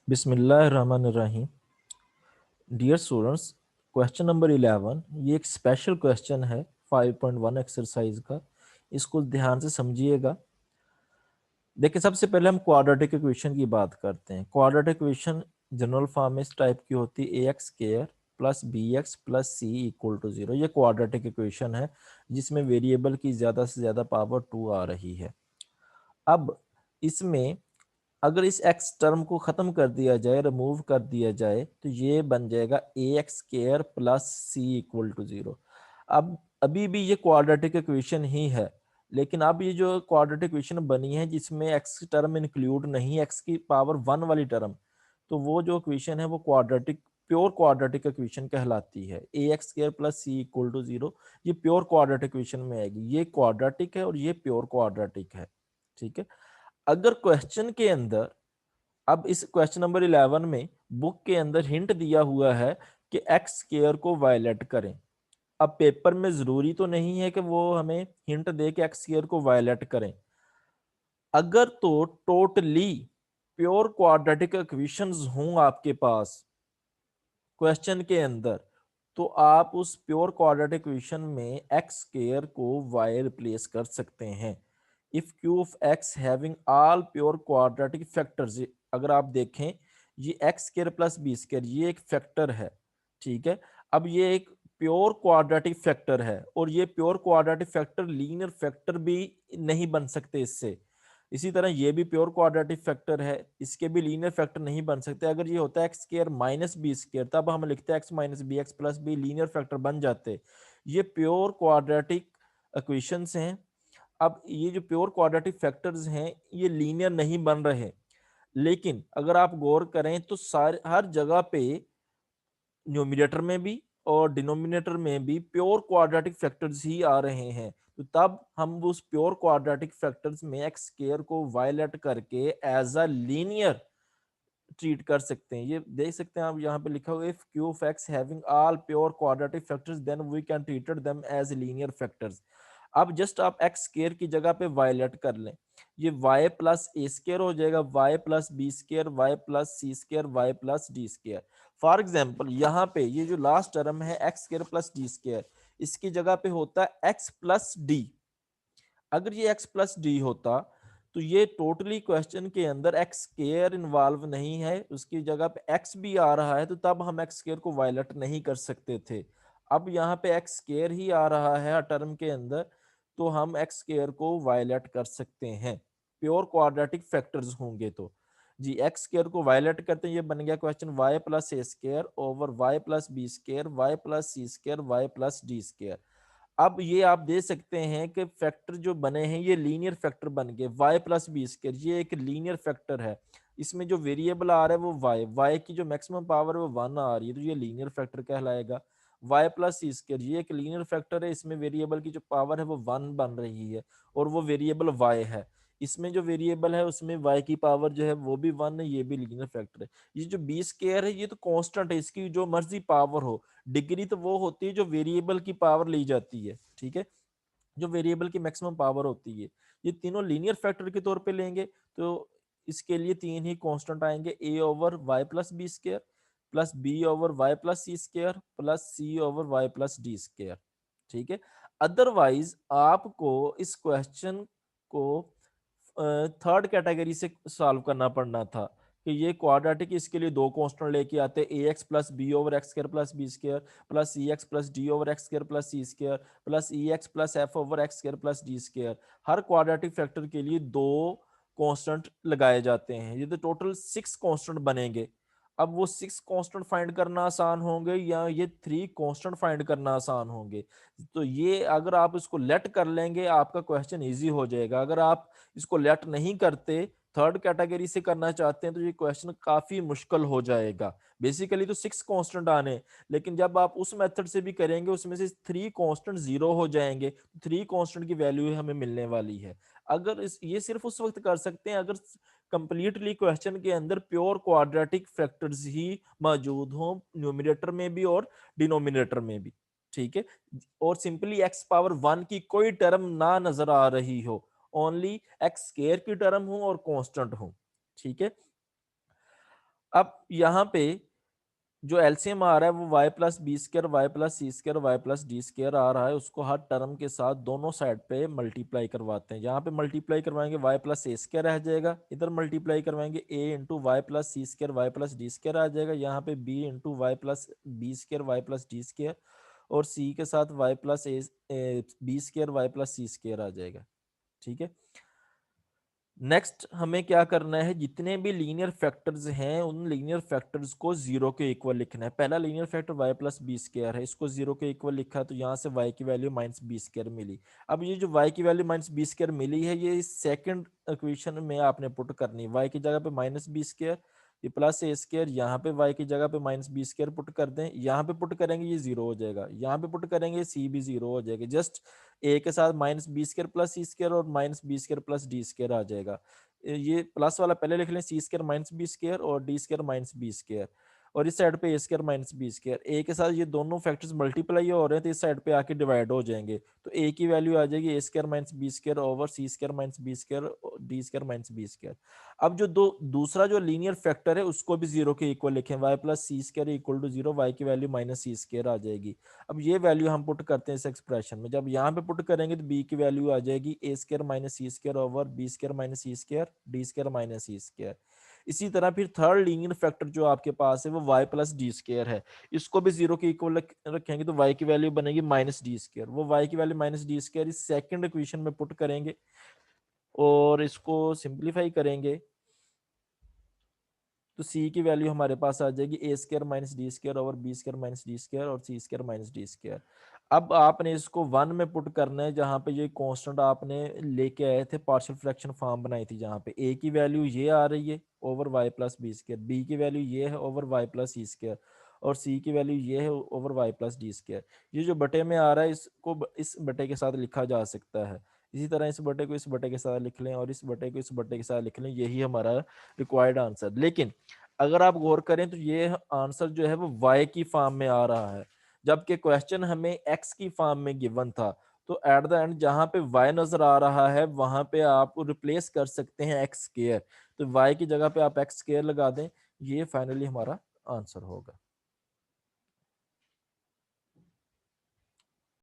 बिस्मिल्लाहिर्रहमानिर्रहीम। Dear students, question number 11 ये एक स्पेशल क्वेश्चन है 5.1 एक्सरसाइज का। इसको ध्यान से समझिएगा। देखिए, सबसे पहले हम क्वाड्रेटिक इक्वेशन की बात करते हैं। क्वाड्रेटिक इक्वेशन जनरल फॉर्म में इस टाइप की होती है, a x square plus b x plus c equal to 0। ये क्वाड्रेटिक इक्वेशन है जिसमें वेरिएबल की ज़्यादा से ज़्यादा पावर 2 आ रही है। अब इसमें अगर इस x टर्म को ख़त्म कर दिया जाए, रिमूव कर दिया जाए, तो ये बन जाएगा a x square plus c equal to 0। अब अभी भी ये क्वाड्रेटिक इक्वेशन ही है, लेकिन अब ये जो क्वाड्रेटिक इक्वेशन बनी है जिसमें x टर्म इंक्लूड नहीं, x की पावर 1 वाली टर्म, तो वो जो इक्वेशन है वो क्वाड्रेटिक, प्योर क्वाड्रेटिक इक्वेशन कहलाती है। A x square plus c equal to 0 ये प्योर क्वाड्रेटिक इक्वेशन में आएगी। ये क्वाड्रेटिक है और ये प्योर क्वाड्रेटिक है। ठीक है। अगर क्वेश्चन के अंदर, अब इस क्वेश्चन नंबर 11 में बुक के अंदर हिंट दिया हुआ है कि एक्स स्क्वायर को वायलेट करें। अब पेपर में जरूरी तो नहीं है कि वो हमें हिंट दे के एक्स स्क्वायर को वायलेट करें। अगर तो टोटली प्योर क्वाड्रेटिक इक्वेशंस हों आपके पास क्वेश्चन के अंदर, तो आप उस प्योर क्वाड्रेटिक इक्वेशन में एक्स स्क्वायर को वाई रिप्लेस कर सकते हैं। If Q of X having all pure quadratic factors, अगर आप देखें ये X square plus B square ये एक फैक्टर है। ठीक है। अब ये एक प्योर क्वाड्रेटिक फैक्टर है और ये pure quadratic factor linear factor भी नहीं बन सकते इससे। इसी तरह ये भी प्योर क्वाड्रेटिक फैक्टर है, इसके भी लीनियर फैक्टर नहीं बन सकते। अगर ये होता है X square minus B square, तब हम लिखते हैं X minus B x plus B, linear factor बन जाते। ये प्योर क्वाड्रेटिक इक्वेशंस हैं। अब ये जो प्योर क्वाड्रेटिक फैक्टर्स हैं ये लीनियर नहीं बन रहे, लेकिन अगर आप गौर करें तो सारे हर जगह पे न्यूमिनेटर में भी और डिनोमिनेटर में भी प्योर क्वाड्रेटिक फैक्टर्स ही आ रहे हैं। तो तब हम उस प्योर क्वाड्रेटिक फैक्टर्स में एक्स स्क्वायर को वायलेट करके एज अ लीनियर ट्रीट कर सकते हैं। ये देख सकते हैं आप, यहाँ पे लिखा हुआ है if Q of X having all pure quadratic factors then we can treated them as linear factors. अब जस्ट आप एक्स स्क्वायर की जगह पे वायलेट कर लें, ये वाई प्लस ए स्क्वायर हो जाएगा, Y plus B square, Y plus C square, Y plus D square. For example यहाँ पे ये जो लास्ट टर्म है X square plus D square, इसकी जगह पे होता है एक्स प्लस डी। अगर ये x प्लस डी होता तो ये टोटली क्वेश्चन के अंदर एक्स स्क्वायर इन्वॉल्व नहीं है, उसकी जगह पे x भी आ रहा है, तो तब हम एक्स स्क्वायर को वायलेट नहीं कर सकते थे। अब यहाँ पे एक्स स्क्वायर ही आ रहा है टर्म के अंदर, तो हम एक्स स्क्वायर को वायलेट कर सकते हैं प्योर क्वाड्रेटिक फैक्टर्स होंगे तो। जी, एक्स स्क्वायर को वायलेट करते हैं, ये बन गया question Y plus A square over Y plus B square, Y plus C square, Y plus D square. अब ये आप दे सकते हैं कि फैक्टर जो बने हैं ये लीनियर फैक्टर बन गए। y प्लस बी स्क्वायर ये एक लीनियर फैक्टर है, इसमें जो वेरिएबल आ रहा है वो y की जो मैक्सिमम पावर है वो 1 आ रही है, तो ये लीनियर फैक्टर कहलाएगा। y प्लस सी स्क्वायर ये एक लीनियर फैक्टर है, इसमें वेरिएबल की जो पावर है वो 1 बन रही है और वो वेरिएबल y है। इसमें जो वेरिएबल है उसमें y की पावर जो है वो भी 1 है, ये भी लीनियर फैक्टर है। ये जो बी स्क्वायर है ये तो कांस्टेंट है, इसकी जो मर्जी पावर हो। डिग्री तो वो होती है जो वेरिएबल की पावर ली जाती है। ठीक है, जो वेरिएबल की मैक्सिमम पावर होती है। ये तीनों लीनियर फैक्टर के तौर पे लेंगे तो इसके लिए तीन ही कांस्टेंट आएंगे, a over Y plus B square plus B over Y plus C square plus C over Y plus D square. ठीक है। अदरवाइज आपको इस क्वेश्चन को थर्ड कैटेगरी से सॉल्व करना पड़ना था कि ये क्वाड्रेटिक, इसके लिए दो कांस्टेंट लेके आते a x plus B over x square plus B square plus e x plus d over x square plus C square plus e x plus f over x square plus D square. हर quadratic factor के लिए दो constant लगाए जाते हैं, ये तो total 6 constant बनेंगे। अब वो 6 कांस्टेंट फाइंड करना आसान होंगे या ये 3 कांस्टेंट फाइंड करना आसान होंगे? तो ये अगर आप इसको लेट कर लेंगे आपका क्वेश्चन इजी हो जाएगा। अगर आप इसको लेट नहीं करते, थर्ड कैटेगरी से करना चाहते हैं, तो ये क्वेश्चन काफी मुश्किल हो जाएगा। बेसिकली तो 6 कांस्टेंट आने, लेकिन जब आप उस मेथड से भी करेंगे उसमें से 3 कांस्टेंट जीरो हो जाएंगे, 3 कांस्टेंट की वैल्यू हमें मिलने वाली है। अगर इस ये सिर्फ उस वक्त कर सकते हैं अगर कंप्लीटली क्वेश्चन के अंदर प्योर क्वाड्रेटिक फैक्टर्स ही मौजूद हों, न्यूमिनेटर में भी और डिनोमिनेटर में भी। ठीक है। और सिंपली एक्स पावर 1 की कोई टर्म ना नजर आ रही हो, ओनली एक्स स्क्वायर की टर्म हो और कांस्टेंट हो। ठीक है। अब यहाँ पे जो एलसीएम आ रहा है वो y plus B square Y plus सी square Y plus D square आ रहा है, उसको हर टर्म के साथ दोनों साइड पे मल्टीप्लाई करवाते हैं। यहाँ पे मल्टीप्लाई करवाएंगे वाई प्लस ए स्क्र रह जाएगा, इधर मल्टीप्लाई करवाएंगे A into Y plus C square Y plus D square आ जाएगा, यहाँ पे B into Y plus B square Y plus D square, और सी के साथ Y plus A B square Y plus C square आ जाएगा। ठीक है, नेक्स्ट हमें क्या करना है, जितने भी लीनियर फैक्टर्स हैं उन लीनियर फैक्टर्स को जीरो के इक्वल लिखना है। पहला linear factor y plus B square है, इसको जीरो के इक्वल लिखा, तो यहाँ से y की वैल्यू माइनस बी स्क्र मिली। अब ये जो y की वैल्यू माइनस बी स्क्र मिली है, ये इस सेकंड इक्वेशन में आपने पुट करनी है। y की जगह पे माइनस बी स्क्र, ये प्लस ए स्क्र, यहाँ पे y की जगह पे माइनस बी स्क्र पुट कर दें, यहाँ पे पुट करेंगे ये जीरो हो जाएगा, यहाँ पे पुट करेंगे सी भी जीरो हो जाएगा। जस्ट ए के साथ माइनस बी स्क्र प्लस सी स्क्र और minus B square plus D square आ जाएगा। ये प्लस वाला पहले लिख लें, C square minus B square और D square minus B square, और इस साइड पे A square minus B square. A के साथ ये दोनों फैक्टर्स मल्टीप्लाई हो रहे हैं तो इस साइड पे आके डिवाइड हो जाएंगे, तो ए की वैल्यू आ जाएगी A square minus B square over C square minus B square D square minus B square. अब जो दूसरा जो लीनियर फैक्टर है उसको भी जीरो के इक्वल लिखें, Y plus C square equal to zero, Y की वैल्यू माइनस सी स्क्र आ जाएगी। अब ये वैल्यू हम पुट करते हैं इस एक्सप्रेशन में, जब यहाँ पे पुट करेंगे तो बी की वैल्यू आ जाएगी A square minus C square over B square minus C square D square minus C square. इसी तरह फिर थर्ड लीनियर फैक्टर जो आपके पास है वो y प्लस डी स्क्र है, इसको भी जीरो के इक्वल रखेंगे तो y की वैल्यू बनेगी माइनस डी स्क्र, वो y की वैल्यू माइनस डी स्क्र इस सेकंड इक्वेशन में पुट करेंगे और इसको सिंप्लीफाई करेंगे तो c की वैल्यू हमारे पास आ जाएगी A square minus D square over B square minus D square और C square minus D square. अब आपने इसको वन में पुट करना है, जहां पे ये कांस्टेंट आपने लेके आए थे, पार्शियल फ्रैक्शन फॉर्म बनाई थी, जहां पे a की वैल्यू ये आ रही है over Y plus B square, B की वैल्यू ये है ओवर वाई प्लस सी स्क्र और c की वैल्यू ये है over Y plus D square. ये जो बटे में आ रहा है इसको इस बटे के साथ लिखा जा सकता है, इसी तरह इस बटे को इस बटे के साथ लिख लें और इस बटे को इस बटे के साथ लिख लें, यही हमारा रिक्वायर्ड आंसर। लेकिन अगर आप गौर करें तो ये आंसर जो है वो y की फॉर्म में आ रहा है, जबकि क्वेश्चन हमें x की फॉर्म में गिवन था। तो एट द एंड जहां पे y नजर आ रहा है वहां पे आप रिप्लेस कर सकते हैं x स्क्वायर, तो y की जगह पे आप x स्क्वायर लगा दें, ये फाइनली हमारा आंसर होगा।